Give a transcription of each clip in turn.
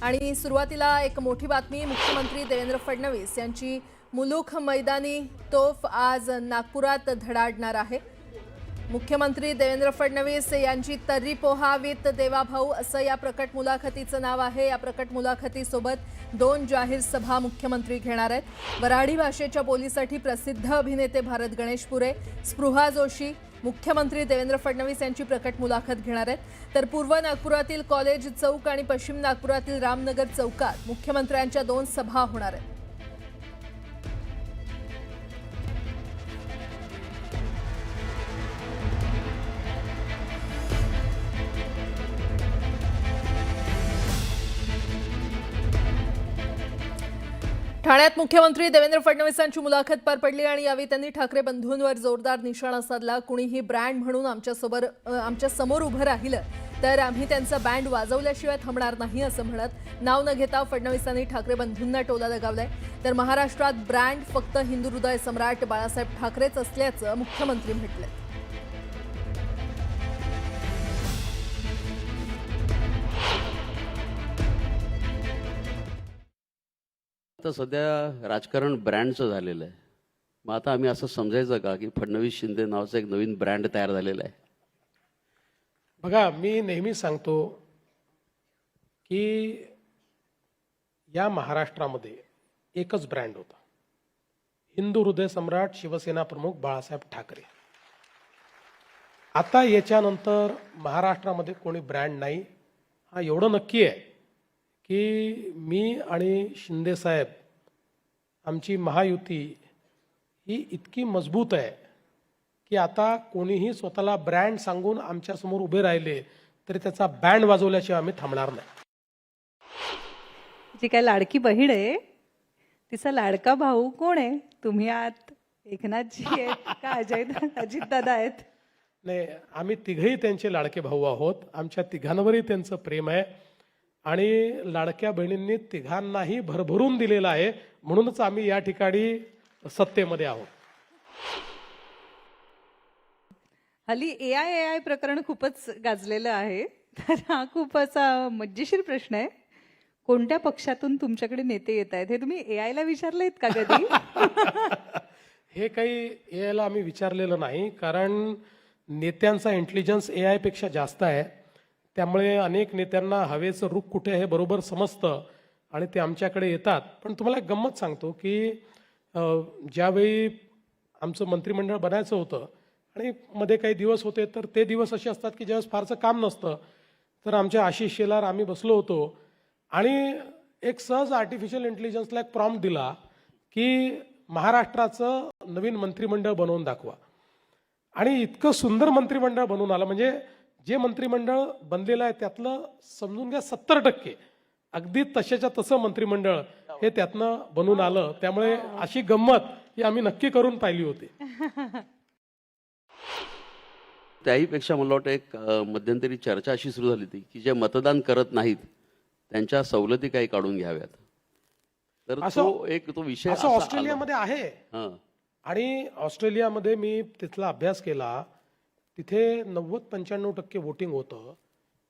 आणि सुरुवातीला एक मोठी बातमी, मुख्यमंत्री देवेंद्र फडणवीस यांची मुलुख मैदानी तोफ आज नागपुरात धडाडणार आहे। मुख्यमंत्री देवेंद्र फडणवीस यांची तर्री पोहा विथ देवाभाऊ असं या प्रकट मुलाखतीचं नाव आहे। या प्रकट मुलाखतीसोबत 2 जाहीर सभा मुख्यमंत्री घेणार आहेत। वऱ्हाडी भाषेच्या बोलीसाठी प्रसिद्ध अभिनेते भारत गणेशपुरे, स्पृहा जोशी मुख्यमंत्री देवेंद्र फडणवीस यांची प्रकट मुलाखत घेणार आहेत। तर पूर्व नागपुरातील कॉलेज चौक आणि पश्चिम नागपुरातील रामनगर चौकात मुख्यमंत्र्यांच्या 2 सभा होणार आहेत। ठाण्यात मुख्यमंत्री देवेंद्र फडणवीसांची मुलाखत पार पडली आणि यावेळी त्यांनी ठाकरे बंधूंवर जोरदार निशाणा साधला। कुणीही ब्रँड म्हणून आमच्या समोर उभं राहिलं तर आम्ही त्यांचा बँड वाजवल्याशिवाय थांबणार नाही असं म्हणत नाव न घेता फडणवीसांनी ठाकरे बंधूंना टोला लगावलाय। तर महाराष्ट्रात ब्रँड फक्त हिंदू हृदय सम्राट बाळासाहेब ठाकरेच असल्याचं मुख्यमंत्री म्हटलंय। आता सध्या राजकारण ब्रँडचं झालेलं आहे। मग आता आम्ही असं समजायचं का की फडणवीस शिंदे नावाचा एक नवीन ब्रँड तयार झालेला आहे? बघा, मी नेहमी सांगतो की या महाराष्ट्रामध्ये एकच ब्रँड होता, हिंदू हृदय सम्राट शिवसेना प्रमुख बाळासाहेब ठाकरे। आता याच्यानंतर महाराष्ट्रामध्ये कोणी ब्रँड नाही, हा एवढं नक्की आहे की मी आणि शिंदे साहेब आमची महायुती ही इतकी मजबूत आहे की आता कोणीही स्वतःला ब्रँड सांगून आमच्यासमोर उभे राहिले तरी त्याचा बँड वाजवल्याशिवाय आम्ही थांबणार नाही। जी काय लाडकी बहीण आहे तिचा लाडका भाऊ कोण आहे? तुम्ही आहात, एकनाथजी आहेत का अजित दादा आहेत? नाही, आम्ही तिघही त्यांचे लाडके भाऊ आहोत। आमच्या तिघांवरही त्यांचं प्रेम आहे आणि लाडक्या बहिणींनी तिघांनाही भरभरून दिलेलं आहे, म्हणूनच आम्ही या ठिकाणी सत्तेमध्ये आहोत। हल्ली एआय प्रकरण खूपच गाजलेलं आहे, तर हा खूप असा मजेशीर प्रश्न आहे। कोणत्या पक्षातून तुमच्याकडे नेते येत आहेत हे तुम्ही एआय ला विचारलेत का कधी? हे काही एआयला आम्ही विचारलेलं नाही, कारण नेत्यांचा इंटेलिजन्स एआय पेक्षा जास्त आहे। त्यामुळे अनेक नेत्यांना हवेचं रुख कुठे आहे बरोबर समजतं आणि ते आमच्याकडे येतात। पण तुम्हाला एक गंमत सांगतो की ज्यावेळी आमचं मंत्रिमंडळ बनायचं होतं आणि मध्ये काही दिवस होते, तर ते दिवस असे असतात की ज्यावेळेस फारसं काम नसतं, तर आमच्या आशिष शेलार आम्ही बसलो होतो आणि एक सहज आर्टिफिशियल इंटेलिजन्सला एक प्रॉम्प्ट दिला की महाराष्ट्राचं नवीन मंत्रिमंडळ बनवून दाखवा। आणि इतकं सुंदर मंत्रिमंडळ बनवून आलं, म्हणजे जे मंत्रिमंडळ बनलेलं आहे त्यातलं समजून घ्या 70% अगदी तशाच्या तसं मंत्रिमंडळ हे त्यातनं बनून आलं। त्यामुळे अशी गंमत ही आम्ही नक्की करून पाहिली होती। त्याहीपेक्षा मला वाटतं एक मध्यंतरी चर्चा अशी सुरू झाली होती की जे मतदान करत नाहीत त्यांच्या सवलती काही काढून घ्याव्यात। तर तो विषय असं ऑस्ट्रेलियामध्ये आहे। हां, आणि ऑस्ट्रेलियामध्ये मी तिथला अभ्यास केला, तिथे 90-95% वोटिंग होतं।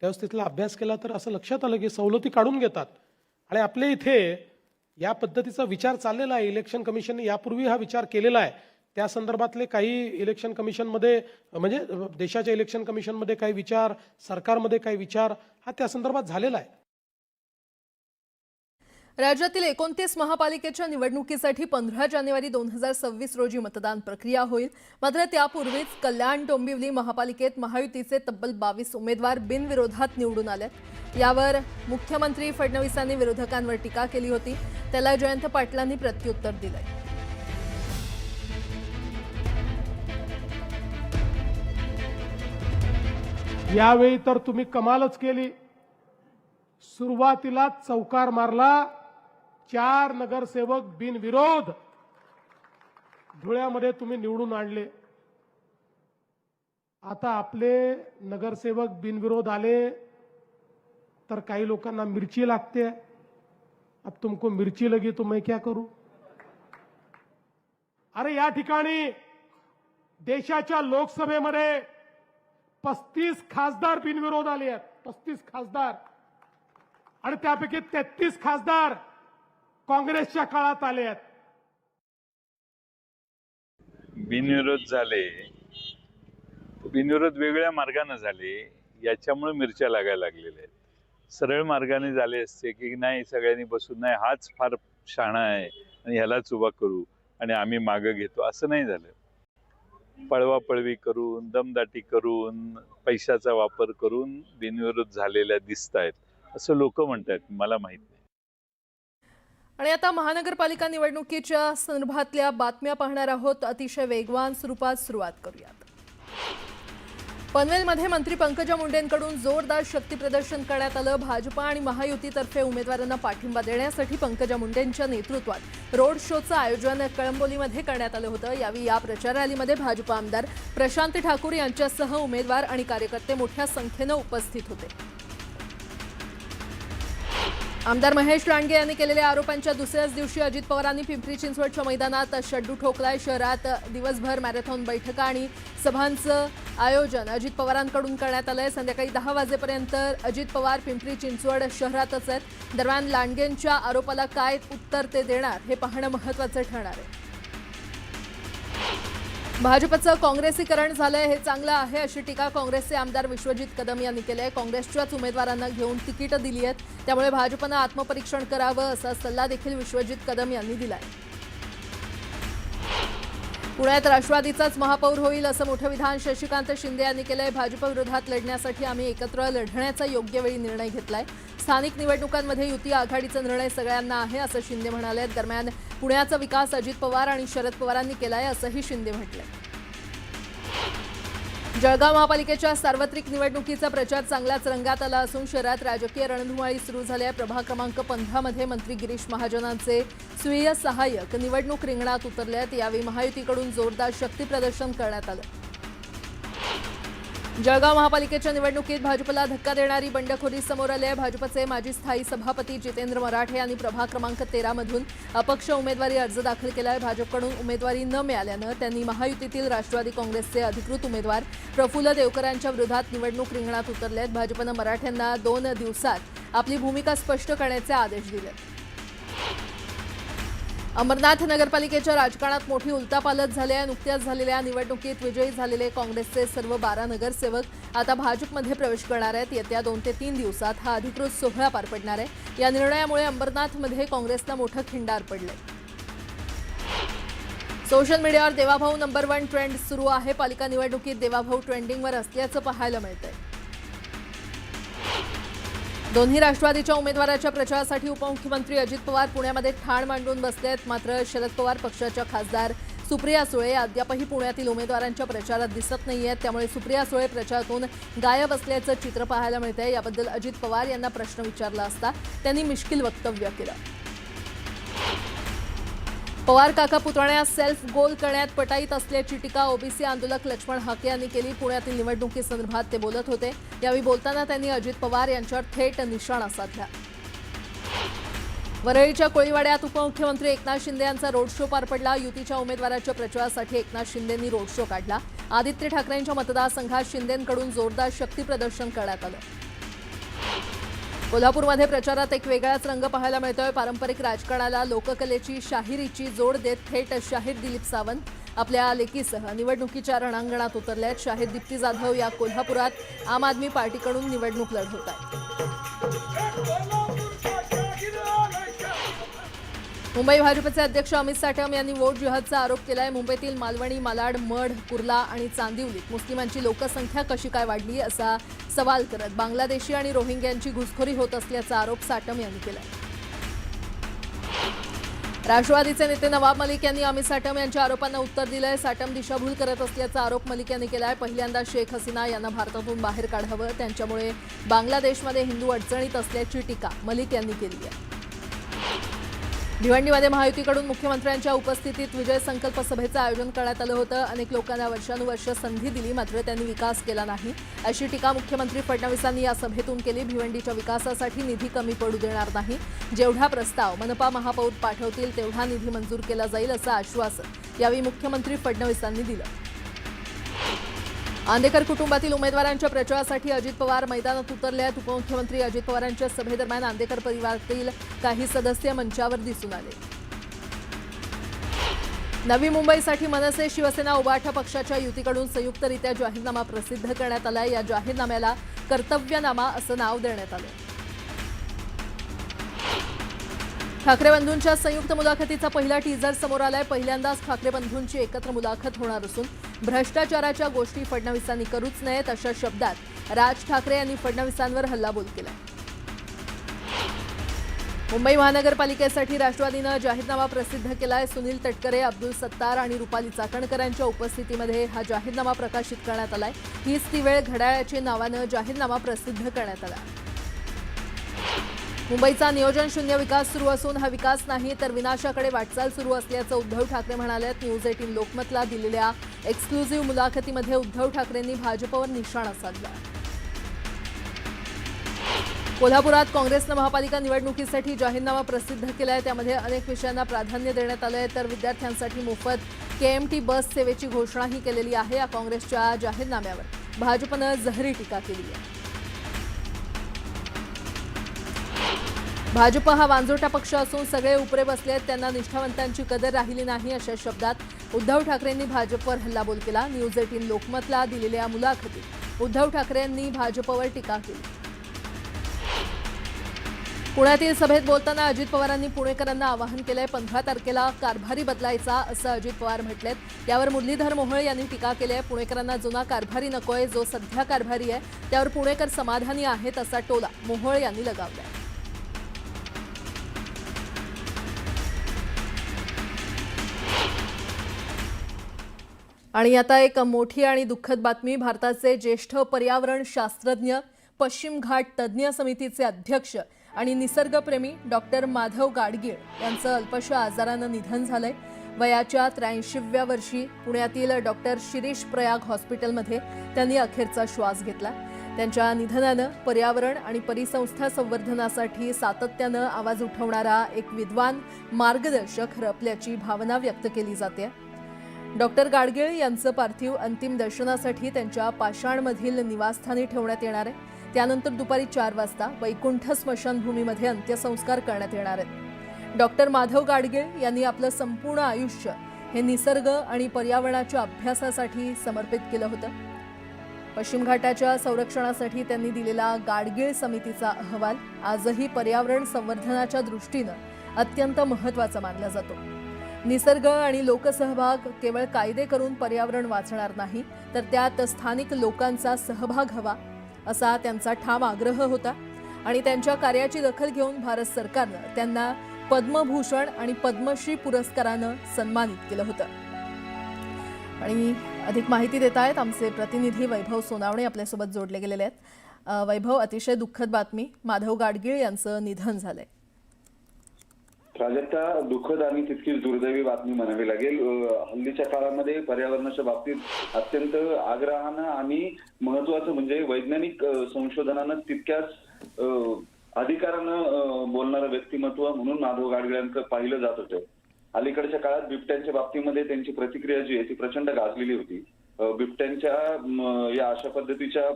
त्यावेळेस तिथला अभ्यास केला तर असं लक्षात आलं की सवलती काढून घेतात। आणि आपल्या इथे या पद्धतीचा विचार चाललेला आहे। इलेक्शन कमिशनने यापूर्वी हा विचार केलेला आहे। त्या संदर्भातले काही इलेक्शन कमिशनमध्ये, म्हणजे देशाच्या इलेक्शन कमिशनमध्ये काही विचार, सरकारमध्ये काही विचार हा त्या संदर्भात झालेला आहे। राज्यातील 29 महापालिकेच्या निवडणुकीसाठी 15 जानेवारी 2026 रोजी मतदान प्रक्रिया होईल। मात्र त्यापूर्वीच कल्याण डोंबिवली महापालिकेत महायुतीचे तब्बल 22 उमेदवार बिनविरोधात निवडून आलेत। यावर मुख्यमंत्री फडणवीसांनी विरोधकांवर टीका केली होती, त्याला जयंत पाटलांनी प्रत्युत्तर दिलंय। यावेळी तर तुम्ही कमालच केली, सुरुवातीला चौकार मारला, 4 नगरसेवक बिनविरोध धुळ्यामध्ये तुम्ही निवडून आणले। आता आपले नगरसेवक बिनविरोध आले तर काही लोकांना मिर्ची लागते। अब तुमको मिर्ची लगी तो मैं क्या करूं? अरे या ठिकाणी देशाच्या लोकसभेमध्ये 35 खासदार बिनविरोध आले आहेत। 35 खासदार आणि त्यापैकी 33 खासदार काँग्रेसच्या काळात आले आहेत. बिनविरोध झाले, बिनविरोध वेगळ्या मार्गाने झाले, याच्यामुळे मिरच्या लागायला लागलेल्या आहेत. सरळ मार्गाने झाले असते की नाही सगळ्यांनी बसून नाही हाच फार शहाणा आहे आणि ह्यालाच उभा करू आणि आम्ही मागं घेतो, असं नाही झालं. पळवापळवी करून, दमदाटी करून, पैशाचा वापर करून बिनविरोध झालेल्या दिसत आहेत असं लोक म्हणतात, मला माहित नाही. आणि आता महानगरपालिका निवडणुकीच्या संदर्भातल्या बातम्या पाहणार आहोत. अतिशय वेगवान स्वरूपात सुरुवात करूयात. पनवेलमध्ये मंत्री पंकजा मुंडेंकडून जोरदार शक्तीप्रदर्शन करण्यात आलं. भाजपा आणि महायुतीतर्फे उमेदवारांना पाठिंबा देण्यासाठी पंकजा मुंडेंच्या नेतृत्वात रोड शोचं आयोजन कळंबोलीमध्ये करण्यात आलं होतं. यावेळी या प्रचार रॅलीमध्ये भाजपा आमदार प्रशांत ठाकूर यांच्यासह उमेदवार आणि कार्यकर्ते मोठ्या संख्येनं उपस्थित होते. आमदार महेश लांडगे यांनी केलेल्या आरोपांच्या दुसऱ्याच दिवशी अजित पवारांनी पिंपरी चिंचवडच्या मैदानात शड्डू ठोकलाय. शहरात दिवसभर मॅरेथॉन बैठका आणि सभांचं आयोजन अजित पवारांकडून करण्यात आलंय. संध्याकाळी 10 वाजेपर्यंत अजित पवार पिंपरी चिंचवड शहरातच आहेत. दरम्यान लांडगेंच्या आरोपाला काय उत्तर ते देणार हे पाहणं महत्त्वाचं ठरणार आहे. भाजपचं काँग्रेसीकरण झालंय हे चांगलं आहे अशी टीका काँग्रेसचे आमदार विश्वजित कदम यांनी केली आहे. काँग्रेसच्याच उमेदवारांना घेऊन तिकीटं दिली आहेत, त्यामुळे भाजपनं आत्मपरीक्षण करावं असा सल्ला देखील विश्वजित कदम यांनी दिलाय. पुण्यात राष्ट्रवादीचाच महापौर होईल असं मोठं विधान शशिकांत शिंदे यांनी केलंय. भाजप विरोधात लढण्यासाठी आम्ही एकत्र लढण्याचा योग्य वेळी निर्णय घेतलाय. स्थानिक निवडणुकांमध्ये युती आघाडीचा निर्णय सगळ्यांना आहे असं शिंदे म्हणाले. दरम्यान पुण्याचा विकास अजित पवार आणि शरद पवारांनी केलाय असंही शिंदे म्हटलंय. जळगाव महापालिकेच्या सार्वत्रिक निवडणुकीचा प्रचार चांगलाच रंगात आला असून शहरात राजकीय रणधुमाळी सुरू झाली आहे. प्रभाग क्रमांक 15 मध्ये मंत्री गिरीश महाजनांचे स्वीय सहाय्यक निवडणूक रिंगणात उतरले आहेत. यावेळी महायुतीकडून जोरदार शक्तीप्रदर्शन करण्यात आलं. जळगाव महापालिकेच्या निवडणुकीत भाजपला धक्का देणारी बंडखोरी समोर आली आहे. भाजपचे माजी स्थायी सभापती जितेंद्र मराठे यांनी प्रभाग क्रमांक 13 मधून अपक्ष उमेदवारी अर्ज दाखल केला आहे. भाजपकडून उमेदवारी न मिळाल्यानं त्यांनी महायुतीतील राष्ट्रवादी काँग्रेसचे अधिकृत उमेदवार प्रफुल्ल देवकरांच्या विरोधात निवडणूक रिंगणात उतरले आहेत. भाजपनं मराठ्यांना 2 दिवसात आपली भूमिका स्पष्ट करण्याचे आदेश दिले. अंबरनाथ नगरपालिकेच्या राजकारणात मोठी उलथापालथ झाली आहे. नुकत्याच झालेल्या निवडणुकीत विजयी झालेले काँग्रेसचे सर्व 12 नगरसेवक आता भाजपमध्ये प्रवेश करणार आहेत. येत्या 2 ते 3 दिवसात हा अधिकृत सोहळा पार पडणार आहे. या निर्णयामुळे अंबरनाथमध्ये काँग्रेसला मोठं खिंडार पडलंय. सोशल मीडियावर देवाभाऊ नंबर 1 ट्रेंड सुरू आहे. पालिका निवडणुकीत देवाभाऊ ट्रेंडिंगवर असल्याचं पाहायला मिळतंय. दोन्ही राष्ट्रवादीच्या उमेदवाराच्या प्रचारासाठी उपमुख्यमंत्री अजित पवार पुण्यामध्ये ठाण मांडून बसले आहेत. मात्र शरद पवार पक्षाच्या खासदार सुप्रिया सुळे अद्यापही पुण्यातील उमेदवारांच्या प्रचारात दिसत नाहीयेत. त्यामुळे सुप्रिया सुळे प्रचारातून गायब असल्याचं चित्र पाहायला मिळतंय. याबद्दल अजित पवार यांना प्रश्न विचारला असता त्यांनी मिश्किल वक्तव्य केलं. पवार काका पुतण्यास सेल्फ गोल करण्यात पटाईत असल्याची टीका ओबीसी आंदोलक लक्ष्मण हाके यांनी केली. पुण्यातील निवडणुकीसंदर्भात ते बोलत होते. यावेळी बोलताना त्यांनी अजित पवार यांच्यावर थेट निशाणा साधला. वरळीच्या कोळीवाड्यात उपमुख्यमंत्री एकनाथ शिंदे यांचा रोड शो पार पडला. युतीच्या उमेदवाराच्या प्रचारासाठी एकनाथ शिंदेंनी रोड शो काढला. आदित्य ठाकरेंच्या मतदारसंघात शिंदेंकडून जोरदार शक्तीप्रदर्शन करण्यात आलं. कोल्हापूरमध्ये प्रचारात एक वेगळाच रंग पाहायला मिळतोय. पारंपरिक राजकारणाला लोककलेची शाहिरीची जोड देत थेट शाहीर दिलीप सावंत आपल्या लेकीसह निवडणुकीच्या रणांगणात उतरले आहेत. शाहीर दीप्ती जाधव या कोल्हापुरात आम आदमी पार्टीकडून निवडणूक लढवत आहेत. मुंबई भाजपचे अध्यक्ष अमित साटम यांनी वोट जिहादचा आरोप केलाय. मुंबईतील मालवणी, मालाड, मढ, कुर्ला आणि चांदिवलीत मुस्लिमांची लोकसंख्या कशी काय वाढली असा सवाल करत बांगलादेशी आणि रोहिंग्यांची घुसखोरी होत असल्याचा आरोप साटम यांनी केलाय. राष्ट्रवादीचे नेते नवाब मलिक यांनी अमित साटम यांच्या आरोपांना उत्तर दिलंय. साटम दिशाभूल करत असल्याचा आरोप मलिक यांनी केलाय. पहिल्यांदा शेख हसीना यांना भारतातून बाहेर काढावं, त्यांच्यामुळे बांगलादेशमध्ये हिंदू अडचणीत असल्याची टीका मलिक यांनी केली आहे. भिवंडीमध्ये महायुतीकडून मुख्यमंत्र्यांच्या उपस्थितीत विजय संकल्प सभेचं आयोजन करण्यात आलं होतं. अनेक लोकांना वर्षानुवर्ष संधी दिली, मात्र त्यांनी विकास केला नाही अशी टीका मुख्यमंत्री फडणवीसांनी या सभेतून केली. भिवंडीच्या विकासासाठी निधी कमी पडू देणार नाही. जेवढा प्रस्ताव मनपा महापौर पाठवतील तेवढा निधी मंजूर केला जाईल असं आश्वासन यावेळी मुख्यमंत्री फडणवीसांनी दिलं. आंदेकर कुटुंबातील उमेदवारांच्या प्रचारासाठी अजित पवार मैदानात उतरले आहेत. उपमुख्यमंत्री अजित पवारांच्या सभेदरम्यान आंदेकर परिवारातील काही सदस्य मंचावर दिसून आले. नवी मुंबईसाठी मनसे शिवसेना उबाठा पक्षाच्या युतीकडून संयुक्तरित्या जाहीरनामा प्रसिद्ध करण्यात आलाय. या जाहीरनाम्याला कर्तव्यनामा असं नाव देण्यात आलं. ठाकरे बंधूंच्या संयुक्त मुलाखतीचा पहिला टीझर समोर आलाय. पहिल्यांदाच ठाकरे बंधूंची एकत्र मुलाखत होणार असून भ्रष्टाचाराच्या गोष्टी फडणवीसांनी करूच नयेत अशा शब्दात राज ठाकरे यांनी फडणवीसांवर हल्लाबोल केला. मुंबई महानगरपालिकेसाठी राष्ट्रवादीनं जाहीरनामा प्रसिद्ध केलाय. सुनील तटकरे, अब्दुल सत्तार आणि रुपाली चाकणकरांच्या उपस्थितीमध्ये हा जाहीरनामा प्रकाशित करण्यात आलाय. हीच ती वेळ घड्याळाच्या नावानं जाहीरनामा प्रसिद्ध करण्यात आला. मुंबईचा नियोजन शून्य विकास सुरू असून हा विकास नाही तर विनाशाकडे वाटचाल सुरू असल्याचं उद्धव ठाकरे म्हणाले. न्यूज 18 लोकमतला दिलेल्या एक्सक्लुझिव्ह मुलाखतीमध्ये उद्धव ठाकरेंनी भाजपवर निशाणा साधला. कोल्हापुरात काँग्रेसनं महापालिका निवडणुकीसाठी जाहीरनामा प्रसिद्ध केलाय. त्यामध्ये अनेक विषयांना प्राधान्य देण्यात आलंय तर विद्यार्थ्यांसाठी मोफत KMT बस सेवेची घोषणाही केलेली आहे. या काँग्रेसच्या जाहीरनाम्यावर भाजपनं जहरी टीका केली आहे. भाजप हा वांजोटा पक्ष असून सगळे उपरे बसले आहेत. त्यांना निष्ठावंतांची कदर राहिली नाही अशा शब्दात उद्धव ठाकरेंनी भाजपवर हल्लाबोल केला. न्यूज 18 लोकमतला दिलेल्या मुलाखतीत उद्धव ठाकरेंनी भाजपवर टीका केली. पुण्यातील सभेत बोलताना अजित पवारांनी पुणेकरांना आवाहन केलंय. 15 तारखेला कारभारी बदलायचा असं अजित पवार म्हटलेत. यावर मुरलीधर मोहोळ यांनी टीका केली आहे. पुणेकरांना जुना कारभारी नकोय, जो सध्या कारभारी आहे त्यावर पुणेकर समाधानी आहेत असा टोला मोहोळ यांनी लगावलाय. आणि आता एक मोठी आणि दुःखद बातमी. भारताचे ज्येष्ठ पर्यावरण शास्त्रज्ञ, पश्चिम घाट तज्ज्ञ समितीचे अध्यक्ष आणि निसर्गप्रेमी डॉक्टर माधव गाडगीळ यांचं अल्पशा आजारानं निधन झालंय. वयाच्या 83व्या वर्षी पुण्यातील डॉक्टर शिरीष प्रयाग हॉस्पिटलमध्ये त्यांनी अखेरचा श्वास घेतला. त्यांच्या निधनानं पर्यावरण आणि परिसंस्था संवर्धनासाठी सातत्यानं आवाज उठवणारा एक विद्वान मार्गदर्शक हरपल्याची भावना व्यक्त केली जाते. डॉक्टर गाडगीळ यांचं पार्थिव अंतिम दर्शनासाठी त्यांच्या पाषाणमधील निवासस्थानी ठेवण्यात येणार आहे. त्यानंतर दुपारी 4 वाजता वैकुंठ स्मशानभूमीमध्ये अंत्यसंस्कार करण्यात येणार आहेत. डॉक्टर माधव गाडगीळ यांनी आपलं संपूर्ण आयुष्य हे निसर्ग आणि पर्यावरणाच्या अभ्यासासाठी समर्पित केलं होतं. पश्चिम घाटाच्या संरक्षणासाठी त्यांनी दिलेला गाडगीळ समितीचा अहवाल आजही पर्यावरण संवर्धनाच्या दृष्टीनं अत्यंत महत्त्वाचा मानला जातो. निसर्ग आणि लोकसहभाग केवळ कायदे करून पर्यावरण वाचणार नाही तर त्यात स्थानिक लोकांचा सहभाग हवा असा त्यांचा ठाम आग्रह होता. आणि त्यांच्या कार्याची दखल घेऊन भारत सरकारनं त्यांना पद्मभूषण आणि पद्मश्री पुरस्कारानं सन्मानित केलं होतं. आणि अधिक माहिती देत आहेत आमचे प्रतिनिधी वैभव सोनावणे आपल्यासोबत जोडले गेलेले आहेत. वैभव, अतिशय दुःखद बातमी, माधव गाडगीळ यांचं निधन झालंय. प्राजक्ता, दुःखद आणि तितकीच दुर्दैवी बातमी म्हणावी लागेल. हल्लीच्या काळामध्ये पर्यावरणाच्या बाबतीत अत्यंत आग्रहानं आणि महत्वाचं म्हणजे वैज्ञानिक संशोधनानं तितक्याच अधिकारानं बोलणारं व्यक्तिमत्व म्हणून माधव गाडगीळांचं पाहिलं जात होतं. अलीकडच्या काळात बिबट्यांच्या बाबतीमध्ये त्यांची प्रतिक्रिया जी आहे ती प्रचंड गाजलेली होती. बिबट्यांच्या या अशा पद्धतीच्या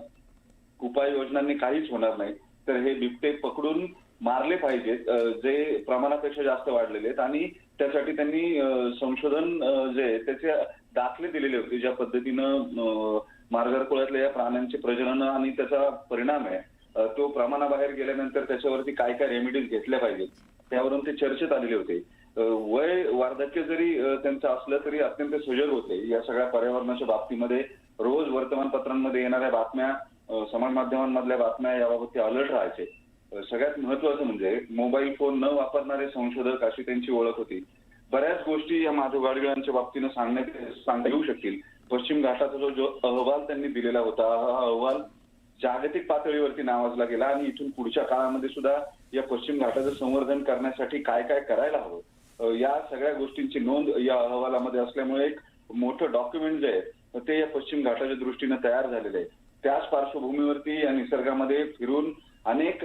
उपाययोजनांनी काहीच होणार नाही, तर हे बिबटे पकडून मारले पाहिजेत जे प्रमाणापेक्षा जास्त वाढलेले आहेत. आणि त्यासाठी त्यांनी संशोधन जे त्याचे दाखले दिलेले होते, ज्या पद्धतीनं मार्गारखोळ्यातल्या या प्राण्यांचे प्रजनन आणि त्याचा परिणाम आहे तो प्रमाणाबाहेर गेल्यानंतर त्याच्यावरती काय काय रेमेडीज घेतल्या पाहिजेत त्यावरून ते चर्चेत आलेले होते. वय वार्धक्य जरी त्यांचं असलं तरी अत्यंत सजग होते या सगळ्या पर्यावरणाच्या बाबतीमध्ये. रोज वर्तमानपत्रांमध्ये येणाऱ्या बातम्या, समाज माध्यमांमधल्या बातम्या याबाबत ते अलर्ट राहायचे. सगळ्यात महत्वाचं म्हणजे मोबाईल फोन न वापरणारे संशोधक अशी त्यांची ओळख होती. बऱ्याच गोष्टी या माधव गाडगीळांच्या बाबतीनं सांगता येऊ शकतील. पश्चिम घाटाचा जो अहवाल त्यांनी दिलेला होता हा अहवाल जागतिक पातळीवरती नावाजला गेला आणि इथून पुढच्या काळामध्ये सुद्धा या पश्चिम घाटाचं संवर्धन करण्यासाठी काय काय करायला हवं या सगळ्या गोष्टींची नोंद या अहवालामध्ये असल्यामुळे एक मोठं डॉक्युमेंट जे आहे ते या पश्चिम घाटाच्या दृष्टीनं तयार झालेलं आहे. त्याच पार्श्वभूमीवरती या निसर्गामध्ये फिरून अनेक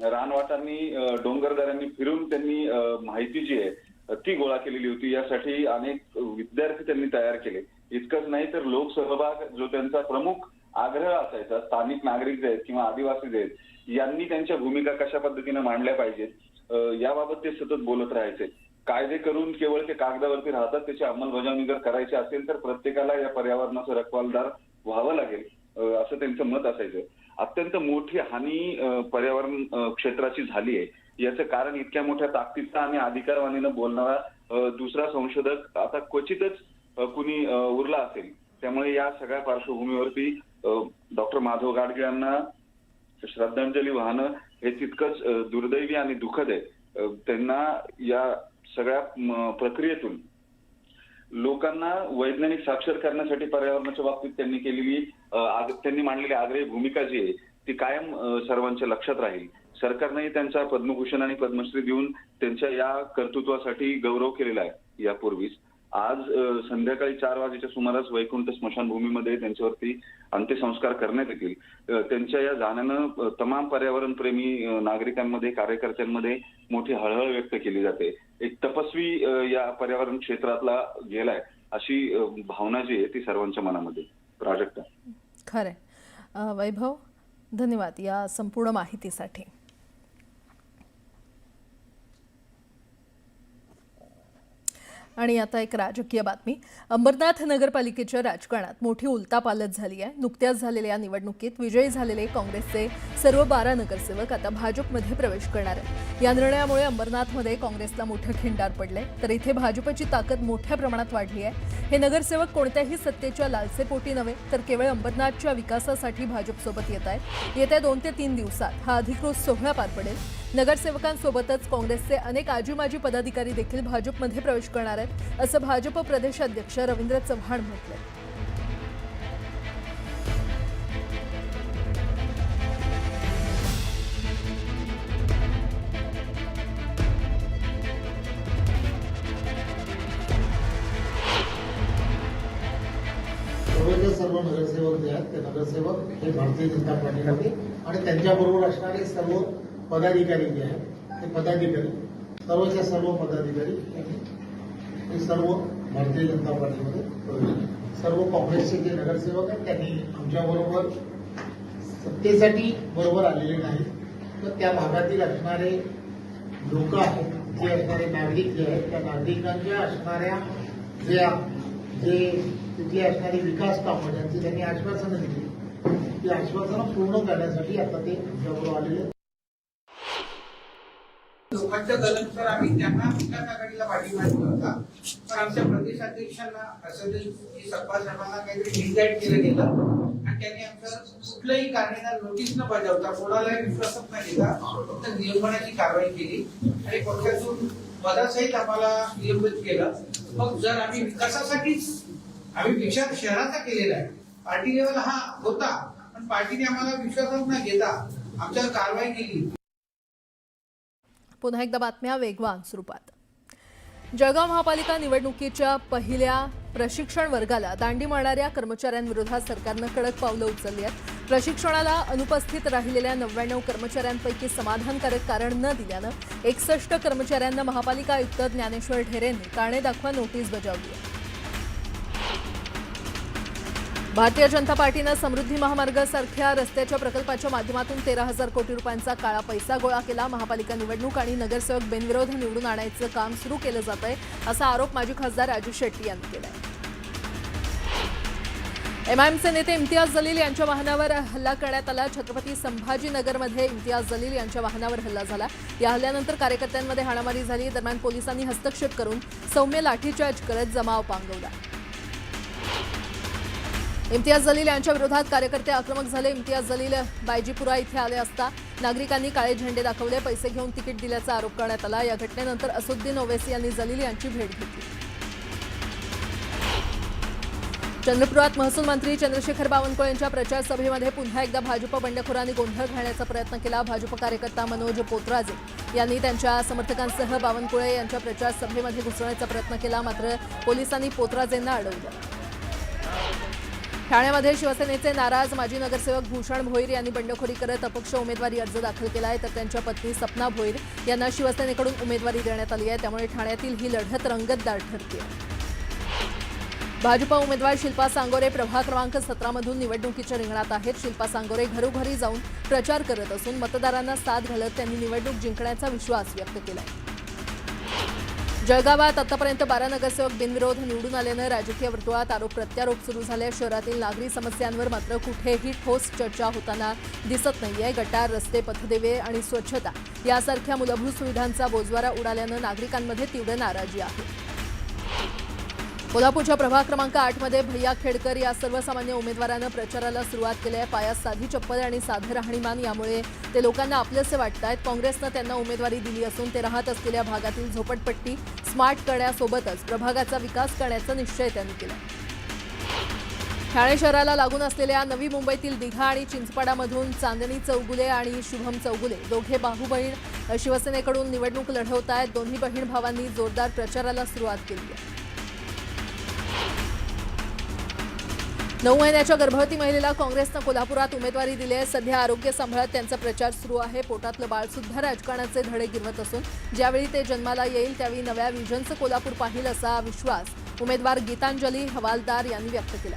रानवाटांनी, डोंगरदऱ्यांनी फिरून त्यांनी माहिती जी आहे ती गोळा केलेली होती. यासाठी अनेक विद्यार्थी त्यांनी तयार केले. इतकंच नाही तर लोकसहभाग जो त्यांचा प्रमुख आग्रह असायचा, स्थानिक नागरिक जे आहेत किंवा आदिवासी जे आहेत यांनी त्यांच्या भूमिका कशा पद्धतीने मांडल्या पाहिजेत याबाबत ते सतत बोलत राहायचे. कायदे करून केवळ ते कागदावरती राहतात, त्याची अंमलबजावणी जर करायची असेल तर प्रत्येकाला या पर्यावरणाचं रखवालदार व्हावं लागेल असं त्यांचं मत असायचं. अत्यंत मोठी हानी पर्यावरण क्षेत्राची झाली आहे. याचं कारण इतक्या मोठ्या ताकदीचा आणि अधिकारवाणीनं बोलणारा दुसरा संशोधक आता क्वचितच कुणी उरला असेल. त्यामुळे या सगळ्या पार्श्वभूमीवरती डॉक्टर माधव गाडगे यांना श्रद्धांजली वाहनं हे तितकंच दुर्दैवी आणि दुःखद आहे. त्यांना या सगळ्या प्रक्रियेतून लोकांना वैज्ञानिक साक्षर करण्यासाठी पर्यावरणाच्या बाबतीत त्यांनी मांडलेली आग्रही भूमिका जी आहे ती कायम सर्वांच्या लक्षात राहील. सरकारनेही त्यांचा पद्मभूषण आणि पद्मश्री देऊन त्यांच्या या कर्तृत्वासाठी गौरव केलेला आहे यापूर्वीच. आज संध्याकाळी 4 वाजेच्या सुमारास वैकुंठ स्मशानभूमीमध्ये त्यांच्यावरती अंत्यसंस्कार करण्यात येतील. त्यांच्या या जाण्यानं तमाम पर्यावरणप्रेमी नागरिकांमध्ये, कार्यकर्त्यांमध्ये मोठी हळहळ व्यक्त केली जाते. एक तपस्वी या पर्यावरण क्षेत्रातला गेलाय अशी भावना जी आहे ती सर्वांच्या मनामध्ये. प्राजक्ता. खरंय. वैभव, धन्यवाद या संपूर्ण माहितीसाठी. आणि आता एक राजकीय बातमी. अंबरनाथ नगरपालिकेच्या राजकारणात मोठी उलटापालट झाली आहे. नुकत्याच झालेल्या निवडणुकीत विजयी झालेले काँग्रेसचे सर्व 12 नगरसेवक आता भाजपमध्ये प्रवेश करणार आहेत. या निर्णयामुळे अंबरनाथमध्ये काँग्रेसला मोठं खिंडार पडलंय, तर इथे भाजपची ताकद मोठ्या प्रमाणात वाढली आहे. हे नगरसेवक कोणत्याही सत्तेच्या लालसेपोटी नव्हे, तर केवळ अंबरनाथच्या विकासासाठी भाजपसोबत येत आहेत. येत्या 2 ते 3 दिवसात हा अधिकृत सोहळा पार पडेल. नगरसेवकांसोबतच काँग्रेसचे अनेक आजी-माजी पदाधिकारी देखील भाजपमध्ये प्रवेश करणार आहेत, असं भाजप प्रदेशाध्यक्ष रवींद्र चव्हाण म्हटलंय. सर्व नगरसेवक जे आहेत ते नगरसेवक हे भारतीय जनता पार्टीमध्ये आणि त्यांच्याबरोबर असणारे सर्व पदाधिकारी जे आहेत ते पदाधिकारी सर्वच्या सर्व पदाधिकारी हे सर्व भारतीय जनता पार्टीमध्ये प्रवेश केले. सर्व काँग्रेसचे जे नगरसेवक आहेत त्यांनी आमच्याबरोबर सत्तेसाठी बरोबर आलेले नाहीत, तर त्या भागातील असणारे लोक आहेत, जे असणारे नागरिक जे आहेत त्या नागरिकांच्या असणाऱ्या जे तिथली असणारी विकास कामं ज्यांची त्यांनी आश्वासनं दिली ती आश्वासनं पूर्ण करण्यासाठी आता ते आमच्याबरोबर आलेले. लोकांच्या दलानुसार आम्ही त्यांना विकास आघाडीला पाठिंबा दिला होता, पण आमच्या प्रदेशाध्यक्षांना असं की सपा साहेबांना काहीतरी डिसाईड केलं गेलं आणि त्यांनी आमचं कुठलंही कारणाला नोटीस न बजावता, कोणालाही विश्वासात न घेता फक्त निलंबनाची कारवाई केली आणि पक्षातून पदासहित आम्हाला निलंबित केलं. मग जर आम्ही विकासासाठीच आम्ही विचार शहराचा केलेला आहे, पार्टी लेवल हा होता, पण पार्टीने आम्हाला विश्वासात न घेता आमच्यावर कारवाई केली. पुन्हा एकदा बातम्या वेगवान स्वरूपात. जळगाव महापालिका निवडणुकीच्या पहिल्या प्रशिक्षण वर्गाला दांडी मारणाऱ्या कर्मचाऱ्यांविरोधात सरकारनं कडक पावलं उचलली आहेत. प्रशिक्षणाला अनुपस्थित राहिलेल्या 99 कर्मचाऱ्यांपैकी समाधानकारक कारण न दिल्यानं 61 कर्मचाऱ्यांना महापालिका आयुक्त ज्ञानेश्वर ढेरेंनी कारणे दाखवा नोटीस बजावली आहे. भारतीय जनता पार्टीनं समृद्धी महामार्गासारख्या रस्त्याच्या प्रकल्पाच्या माध्यमातून 13,000 कोटी रुपयांचा काळा पैसा गोळा केला. महापालिका निवडणूक आणि नगरसेवक बिनविरोध निवडून आणायचं काम सुरू केलं जात आहे, असा आरोप माजी खासदार राजू शेट्टी यांनी केला आहे. एमआयएमचे नेते इम्तियाज जलील यांच्या वाहनावर हल्ला करण्यात आला. छत्रपती संभाजीनगरमध्ये इम्तियाज जलील यांच्या वाहनावर हल्ला झाला. या हल्ल्यानंतर कार्यकर्त्यांमध्ये हाणामारी झाली. दरम्यान पोलिसांनी हस्तक्षेप करून सौम्य लाठीचार्ज करत जमाव पांगवला. इम्तियाज जलील यांच्या विरोधात कार्यकर्ते आक्रमक झाले. इम्तियाज जलील बायजीपुरा इथे आले असता नागरिकांनी काळे झेंडे दाखवले. पैसे घेऊन तिकीट दिल्याचा आरोप करण्यात आला. या घटनेनंतर असुद्दीन ओवैसी यांनी जलील यांची भेट घेतली. चंद्रपुरात महसूल मंत्री चंद्रशेखर बावनकुळे यांच्या प्रचार सभेमध्ये पुन्हा एकदा भाजप बंडखोरांनी गोंधळ घालण्याचा प्रयत्न केला. भाजप कार्यकर्ता मनोज पोतराजे यांनी त्यांच्या समर्थकांसह बावनकुळे यांच्या प्रचार सभेमध्ये घुसण्याचा प्रयत्न केला, मात्र पोलिसांनी पोतराजेंना अडवलं. ठाण्यामध्ये शिवसेनेचे नाराज माजी नगरसेवक भूषण भोईर यांनी बंडखोरी करत अपक्ष उमेदवारी अर्ज दाखल केला आहे, तर त्यांच्या पत्नी सपना भोईर यांना शिवसेनेकडून उमेदवारी देण्यात आली आहे. त्यामुळे ठाण्यातील ही लढत रंगतदार ठरते. भाजपा उमेदवार शिल्पा सांगोरे प्रभाग क्रमांक 17 मधून निवडणुकीच्या रिंगणात आहेत. शिल्पा सांगोरे घरोघरी जाऊन प्रचार करत असून मतदारांना साथ घालत त्यांनी निवडणूक जिंकण्याचा विश्वास व्यक्त केलाय. जळगावात आतापर्यंत 12 नगरसेवक बिनविरोध निवडून आल्यानं राजकीय वर्तुळात आरोप प्रत्यारोप सुरू झाले. शहरातील नागरी समस्यांवर मात्र कुठेही ठोस चर्चा होताना दिसत नाहीये. गटार, रस्ते, पथदिवे आणि स्वच्छता यासारख्या मूलभूत सुविधांचा बोजवारा उडाल्यानं नागरिकांमध्ये तीव्र नाराजी आहे. कोल्हापूरच्या प्रभाग क्रमांक 8 मध्ये भैया खेडकर या सर्वसामान्य उमेदवारानं प्रचाराला सुरुवात केली आहे. पायात साधी चप्पल आणि साधं राहणीमान यामुळे ते लोकांना आपलेसे वाटतायत. काँग्रेसनं त्यांना उमेदवारी दिली असून ते राहत असलेल्या भागातील झोपडपट्टी स्मार्ट करण्यासोबतच प्रभागाचा विकास करण्याचा निश्चय त्यांनी केला. ठाणे शहराला लागून असलेल्या नवी मुंबईतील दिघा आणि चिंचपाडामधून चांदणी चौगुले आणि शुभम चौगुले दोघे भाऊ-बहीण शिवसेनेकडून निवडणूक लढवत आहेत. दोन्ही बहीण भावांनी जोरदार प्रचाराला सुरुवात केली आहे. 9 महिन्याच्या गर्भवती महिलेला काँग्रेसनं कोल्हापुरात उमेदवारी दिली आहे. सध्या आरोग्य सांभाळत त्यांचा प्रचार सुरू आहे. पोटातलं बाळ सुद्धा राजकारणाचे धडे गिरवत असून ज्यावेळी ते जन्माला येईल त्यावेळी नव्या विजनचं कोल्हापूर पाहिल असा विश्वास उमेदवार गीतांजली हवालदार यांनी व्यक्त केला.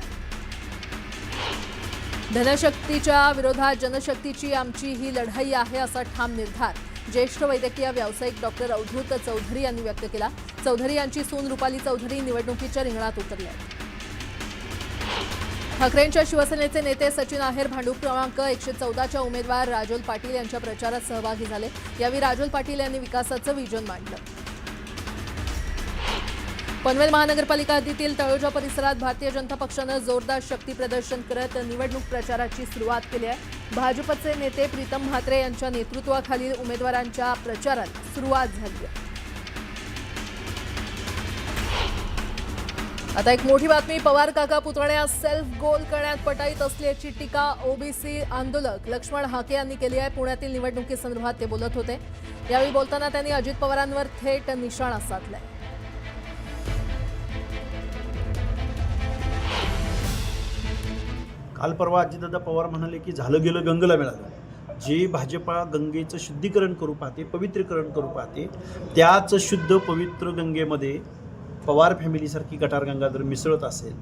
धनशक्तीच्या विरोधात जनशक्तीची आमची ही लढाई आहे असा ठाम निर्धार ज्येष्ठ वैद्यकीय व्यावसायिक डॉक्टर अवधूत चौधरी यांनी व्यक्त केला. चौधरी यांची सून रुपाली चौधरी निवडणुकीच्या रिंगणात उतरली आहेत. ठाकरेंच्या शिवसेनेचे नेते सचिन आहेर भांडूप क्रमांक 114च्या उमेदवार राजोल पाटील यांच्या प्रचारात सहभागी झाले. यावेळी राजोल पाटील यांनी विकासाचं विजन मांडलं. पनवेल महानगरपालिका हद्दीतील तळोजा परिसरात भारतीय जनता पक्षानं जोरदार शक्ती प्रदर्शन करत निवडणूक प्रचाराची सुरुवात केली आहे. भाजपचे नेते प्रीतम म्हात्रे यांच्या नेतृत्वाखालील उमेदवारांच्या प्रचाराला सुरुवात झाली आहे. आता एक मोठी बातमी. पवार काका पुतण्या सेल्फ गोल करण्यात पटाईत असल्याची टीका ओबीसी आंदोलक लक्ष्मण हाके यांनी केली आहे. पुण्यातील निवडणुकीसंदर्भात ते बोलत होते. यावेळी बोलताना त्यांनी अजित पवारांवर थेट निशाणा साधलाय. काल परवा अजितदादा पवार म्हणाले की झालं गेलं गंगेला मिळालं. जे भाजपा गंगेचं शुद्धीकरण करू पाहते, पवित्रीकरण करू पाहते, त्याच शुद्ध पवित्र गंगेमध्ये पवार फॅमिलीसारखी गटारगंगा जर मिसळत असेल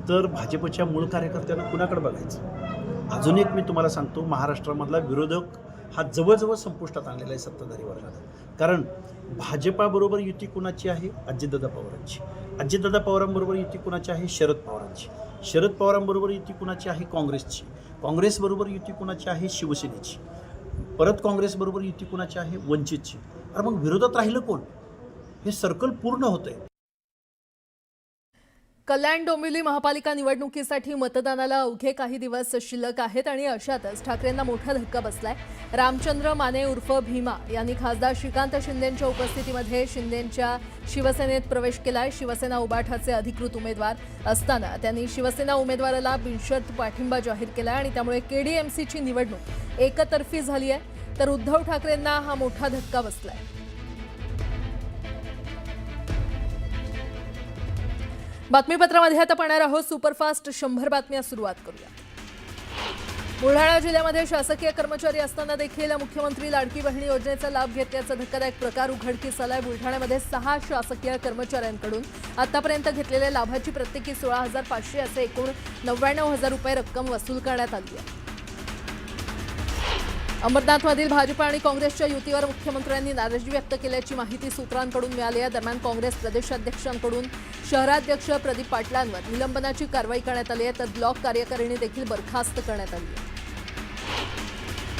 तर भाजपच्या मूळ कार्यकर्त्यांना कुणाकडे बघायचं. अजून एक मी तुम्हाला सांगतो, महाराष्ट्रामधला विरोधक हा जवळजवळ संपुष्टात आणलेला आहे सत्ताधारी वर्गाला. कारण भाजपाबरोबर युती कुणाची आहे? अजितदादा पवारांची. अजितदादा पवारांबरोबर युती कुणाची आहे? शरद पवारांची. शरद पवारांबरोबर युती कुणाची आहे? काँग्रेसची. काँग्रेसबरोबर युती कुणाची आहे? शिवसेनेची. परत काँग्रेसबरोबर युती कुणाची आहे? वंचितची. अरे मग विरोधात राहिलं कोण? हे सर्कल पूर्ण होतंय. कल्याण डोंबिवली महापालिका निवडणुकीसाठी मतदानाला अवघे काही दिवस शिल्लक आहेत आणि अशातच ठाकरेंना मोठा धक्का बसलाय. रामचंद्र माने उर्फ भीमा यांनी खासदार श्रीकांत शिंदेंच्या उपस्थितीमध्ये शिंदेंच्या शिवसेनेत प्रवेश केलाय. शिवसेना उबाठाचे अधिकृत उमेदवार असताना त्यांनी शिवसेना उमेदवाराला बिनशर्त पाठिंबा जाहीर केलाय आणि त्यामुळे केडीएमसीची निवडणूक एकतर्फी झाली आहे. तर उद्धव ठाकरेंना हा मोठा धक्का बसलाय. बातमीपत्रामध्ये आता पाहणार आहोत सुपरफास्ट 100 बातम्या. सुरुवात करूया. बुलढाणा जिल्ह्यामध्ये शासकीय कर्मचारी असताना देखील मुख्यमंत्री लाडकी बहिणी योजनेचा लाभ घेतल्याचा धक्कादायक प्रकार उघडकीस आलाय. बुलढाण्यामध्ये 6 शासकीय कर्मचाऱ्यांकडून आतापर्यंत घेतलेल्या लाभाची प्रत्येकी 16,500 असे एकूण 99,000 रुपये रक्कम वसूल करण्यात आली आहे. अमरनाथमधील भाजप आणि काँग्रेसच्या युतीवर मुख्यमंत्र्यांनी नाराजी व्यक्त केल्याची माहिती सूत्रांकडून मिळाली आहे. दरम्यान काँग्रेस प्रदेशाध्यक्षांकडून शहराध्यक्ष प्रदीप पाटलांवर निलंबनाची कारवाई करण्यात आली आहे. तर ब्लॉक कार्यकारिणी देखील बरखास्त करण्यात आली आहे.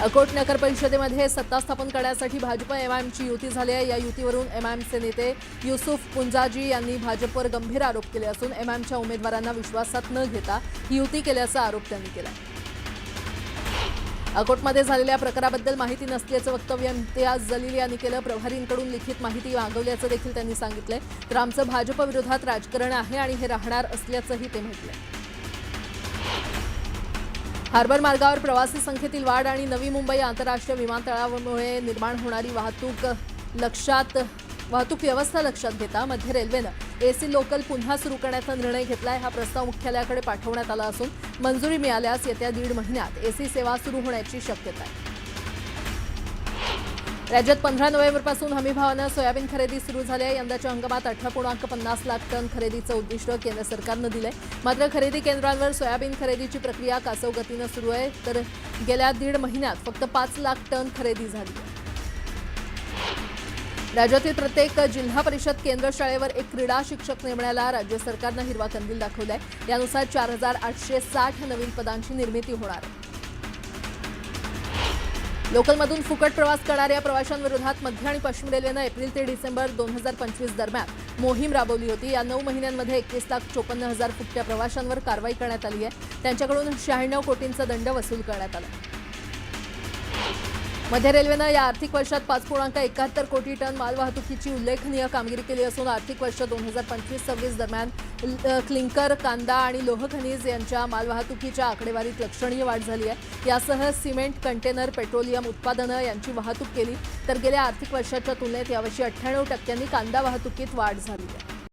अकोट नगर परिषदेमध्ये सत्ता स्थापन करण्यासाठी भाजप एमआयएमची युती झाली आहे. या युतीवरून एमआयएमचे नेते युसुफ पुंजाजी यांनी भाजपवर गंभीर आरोप केले असून एमआयएमच्या उमेदवारांना विश्वासात न घेता ही युती केल्याचा आरोप त्यांनी केला. अकोटमध्ये झालेल्या प्रकाराबद्दल माहिती नसल्याचं वक्तव्य इम्तियाज जलील यांनी केलं. प्रभारींकडून लिखित माहिती मागवल्याचं देखील त्यांनी सांगितलंय. तर आमचं भाजप विरोधात राजकारण आहे आणि हे राहणार असल्याचंही ते म्हटलंय. हार्बर मार्गावर प्रवासी संख्येतील वाढ आणि नवी मुंबई आंतरराष्ट्रीय विमानतळामुळे निर्माण होणारी वाहतूक व्यवस्था लक्षात घेता मध्य रेल्वेनं एसी लोकल पुन्हा सुरू करण्याचा निर्णय घेतलाय. हा प्रस्ताव मुख्यालयाकडे पाठवण्यात आला असून मंजुरी मिळाल्यास येत्या 1.5 महिन्यात एसी सेवा सुरू होण्याची शक्यता आहे. राज्यात 15 नोव्हेंबरपासून हमीभावानं सोयाबीन खरेदी सुरू झाली आहे. यंदाच्या हंगामात 18.50 लाख टन खरेदीचं उद्दिष्ट केंद्र सरकारनं दिलंय. मात्र खरेदी केंद्रांवर सोयाबीन खरेदीची प्रक्रिया कासव गतीनं सुरू आहे. तर गेल्या 1.5 महिन्यात फक्त 5 लाख टन खरेदी झाली आहे. राज्यातील प्रत्येक जिल्हा परिषद केंद्र शाळेवर एक क्रीडा शिक्षक नेमण्याला राज्य सरकारनं हिरवा कंदील दाखवलाय. यानुसार 4,860 नवीन पदांची निर्मिती होणार आहे. लोकलमधून फुकट प्रवास करणाऱ्या प्रवाशांविरोधात मध्य आणि पश्चिम रेल्वेनं एप्रिल ते डिसेंबर 2025 दरम्यान मोहीम राबवली होती. या 9 महिन्यांमध्ये 21,54,000 फुकट्या प्रवाशांवर कारवाई करण्यात आली आहे. त्यांच्याकडून 96 कोटींचा दंड वसूल करण्यात आला. मध्य रेल्वेनं या आर्थिक वर्षात 5.71 कोटी टन मालवाहतुकीची उल्लेखनीय कामगिरी केली असून आर्थिक वर्ष 2025-26 दरम्यान क्लिंकर, कांदा आणि लोह खनिज यांच्या मालवाहतुकीच्या आकडेवारीत लक्षणीय वाढ झाली आहे. यासह सिमेंट, कंटेनर, पेट्रोलियम उत्पादनं यांची वाहतूक केली. तर गेल्या आर्थिक वर्षाच्या तुलनेत यावर्षी 98% कांदा वाहतुकीत वाढ झाली आहे.